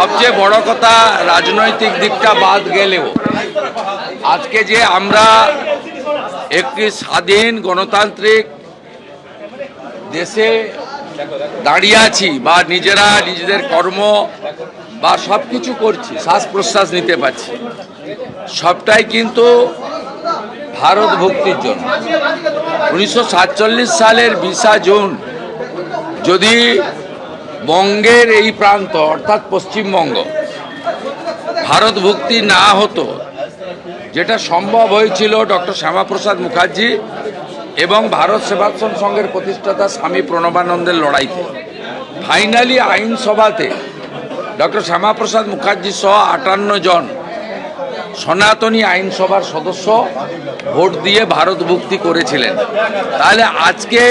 সবচেয়ে বড় কথা রাজনৈতিক দিকটা বাদ গেলেও আজকে যে আমরা একটি স্বাধীন গণতান্ত্রিক দেশে দাঁড়িয়ে আছি বা নিজেরা নিজেদের কর্ম বা সব কিছু করছি, শ্বাস প্রশ্বাস নিতে পারছি, সবটাই কিন্তু ভারত ভক্তির জন্য। 1947 সালের 20 জুন যদি বঙ্গের এই প্রান্ত অর্থাৎ পশ্চিমবঙ্গ ভারত ভক্তি না হতো, যেটা সম্ভব হয়েছিল ডক্টর শ্যামাপ্রসাদ মুখার্জি এবং ভারত সেবাশ্রম সংঘের প্রতিষ্ঠাতা স্বামী প্রণবানন্দের লড়াইতে, ফাইনালি আইনসভাতে ডক্টর শ্যামাপ্রসাদ মুখার্জি সহ 58 জন সনাতনী আইনসভার সদস্য ভোট দিয়ে ভারত ভক্তি করেছিলেন। তাহলে আজকে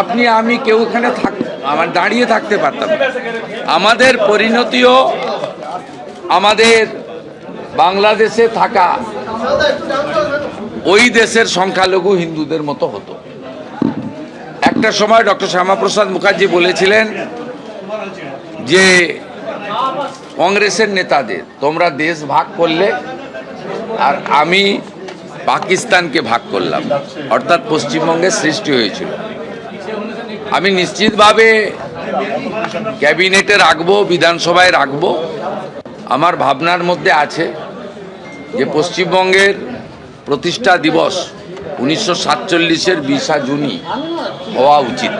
আপনি আমি কেউ এখানে দাঁড়িয়ে থাকতে পারতাম। আমাদের পরিণতিও আমাদের বাংলাদেশে থাকা ওই দেশের সংখ্যালঘু হিন্দুদের মতো হতো। একটা সময় ডক্টর শ্যামাপ্রসাদ মুখার্জি বলেছিলেন যে কংগ্রেসের নেতাদের, তোমরা দেশ ভাগ করলে আর আমি পাকিস্তানকে ভাগ করলাম, অর্থাৎ পশ্চিমবঙ্গের সৃষ্টি হয়েছিল। আমি নিশ্চিতভাবে ক্যাবিনেটে রাখবো, বিধানসভায় রাখবো। আমার ভাবনার মধ্যে আছে যে পশ্চিমবঙ্গের প্রতিষ্ঠা দিবস 1947-এর 20 জুনই হওয়া উচিত।